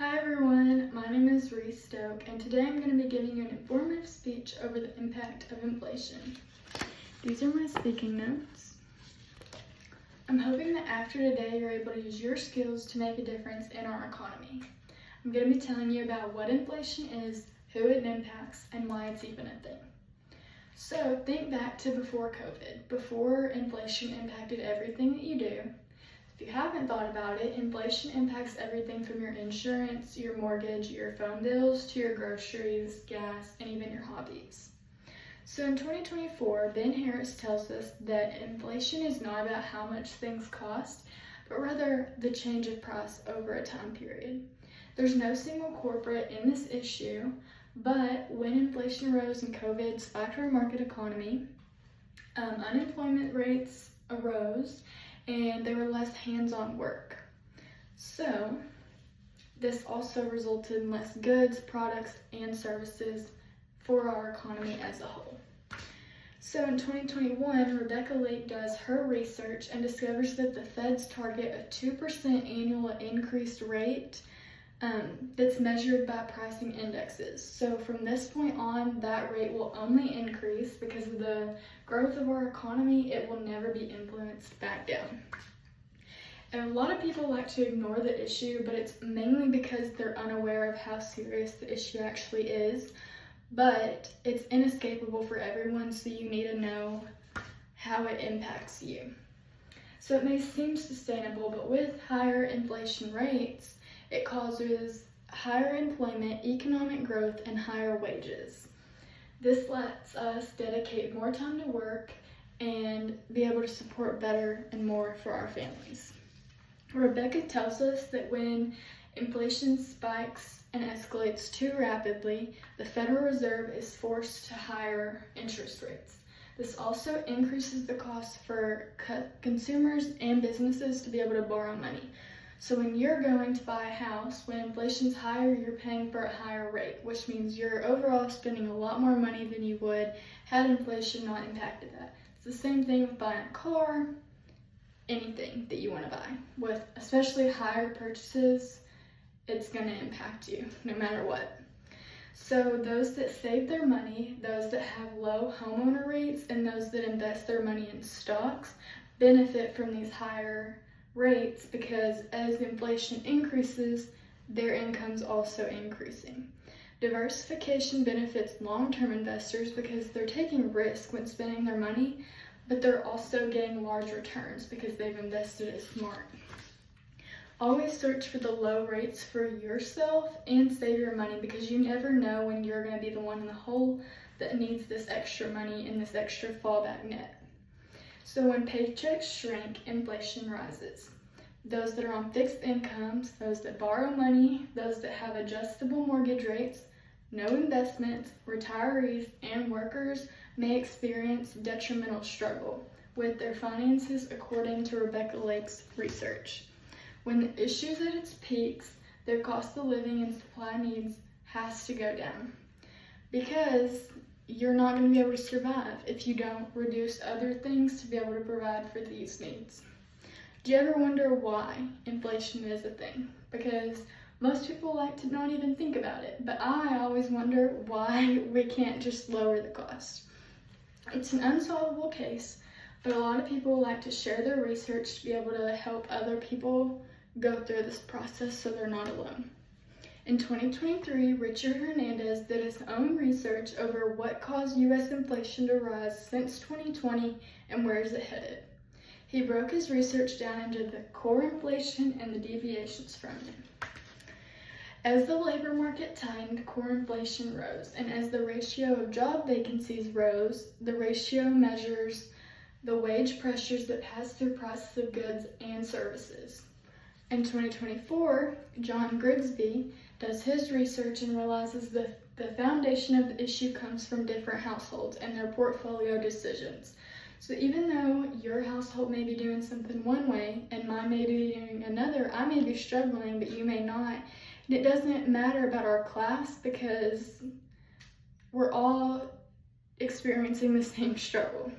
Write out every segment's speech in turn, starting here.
Hi everyone, my name is Reese Stoke, and today I'm going to be giving you an informative speech over the impact of inflation. These are my speaking notes. I'm hoping that after today you're able to use your skills to make a difference in our economy. I'm going to be telling you about what inflation is, who it impacts, and why it's even a thing. So think back to before COVID, before inflation impacted everything that you do. If you haven't thought about it, inflation impacts everything from your insurance, your mortgage, your phone bills, to your groceries, gas, and even your hobbies. So in 2024, Ben Harris tells us that inflation is not about how much things cost, but rather the change of price over a time period. There's no single culprit in this issue, but when inflation rose and COVID spiked our market economy, unemployment rates arose, and there were less hands-on work. So this also resulted in less goods, products, and services for our economy as a whole. So in 2021, Rebecca Lake does her research and discovers that the Fed's target a 2% annual increased rate that's measured by pricing indexes. So from this point on, that rate will only increase because of the growth of our economy. It will never be influenced back down. And a lot of people like to ignore the issue, but it's mainly because they're unaware of how serious the issue actually is. But it's inescapable for everyone, so you need to know how it impacts you. So it may seem sustainable, but with higher inflation rates, it causes higher employment, economic growth, and higher wages. This lets us dedicate more time to work and be able to support better and more for our families. Rebecca tells us that when inflation spikes and escalates too rapidly, the Federal Reserve is forced to higher interest rates. This also increases the cost for consumers and businesses to be able to borrow money. So when you're going to buy a house, when inflation's higher, you're paying for a higher rate, which means you're overall spending a lot more money than you would had inflation not impacted that. It's the same thing with buying a car, anything that you want to buy. With especially higher purchases, it's going to impact you no matter what. So those that save their money, those that have low homeowner rates, and those that invest their money in stocks benefit from these higher rates because as inflation increases, their income's also increasing. Diversification benefits long-term investors because they're taking risk when spending their money, but they're also getting large returns because they've invested it smart. Always search for the low rates for yourself and save your money because you never know when you're going to be the one in the hole that needs this extra money and this extra fallback net. So when paychecks shrink, inflation rises. Those that are on fixed incomes, those that borrow money, those that have adjustable mortgage rates, no investments, retirees, and workers may experience detrimental struggle with their finances according to Rebecca Lake's research. When the issue's at its peaks, their cost of living and supply needs has to go down because you're not going to be able to survive if you don't reduce other things to be able to provide for these needs. Do you ever wonder why inflation is a thing? Because most people like to not even think about it, but I always wonder why we can't just lower the cost. It's an unsolvable case, but a lot of people like to share their research to be able to help other people go through this process so they're not alone. In 2023, Richard Hernandez did his own research over what caused U.S. inflation to rise since 2020 and where is it headed. He broke his research down into the core inflation and the deviations from it. As the labor market tightened, core inflation rose, and as the ratio of job vacancies rose, the ratio measures the wage pressures that pass through prices of goods and services. In 2024, John Grigsby does his research and realizes the foundation of the issue comes from different households and their portfolio decisions. So even though your household may be doing something one way and mine may be doing another, I may be struggling, but you may not. And it doesn't matter about our class because we're all experiencing the same struggle.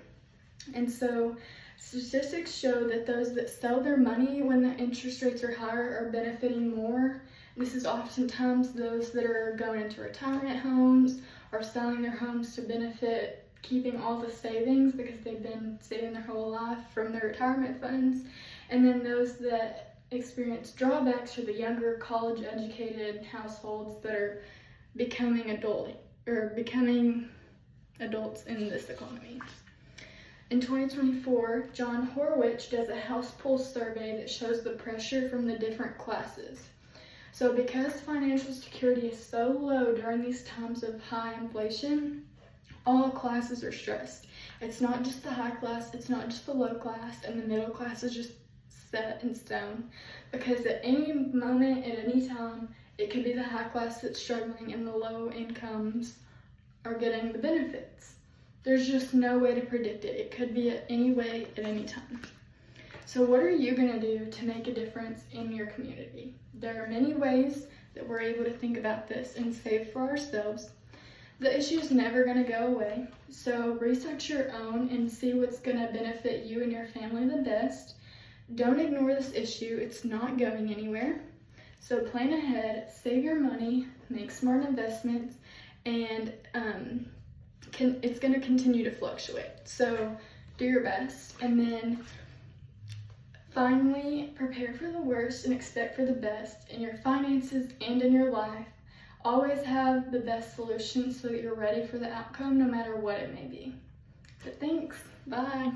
And so statistics show that those that sell their money when the interest rates are higher are benefiting more This is oftentimes those that are going into retirement homes or selling their homes to benefit keeping all the savings because they've been saving their whole life from their retirement funds. And then those that experience drawbacks are the younger college educated households that are becoming adults in this economy. In 2024, John Horwich does a house poll survey that shows the pressure from the different classes. So because financial security is so low during these times of high inflation, all classes are stressed. It's not just the high class, it's not just the low class, and the middle class is just set in stone. Because at any moment, at any time, it could be the high class that's struggling and the low incomes are getting the benefits. There's just no way to predict it. It could be at any way, at any time. So what are you gonna do to make a difference in your community? There are many ways that we're able to think about this and save for ourselves. The issue is never gonna go away, so research your own and see what's gonna benefit you and your family the best. Don't ignore this issue, it's not going anywhere. So plan ahead, save your money, make smart investments, and it's gonna continue to fluctuate. So do your best, and then finally, prepare for the worst and expect for the best in your finances and in your life. Always have the best solution so that you're ready for the outcome no matter what it may be. So thanks, bye.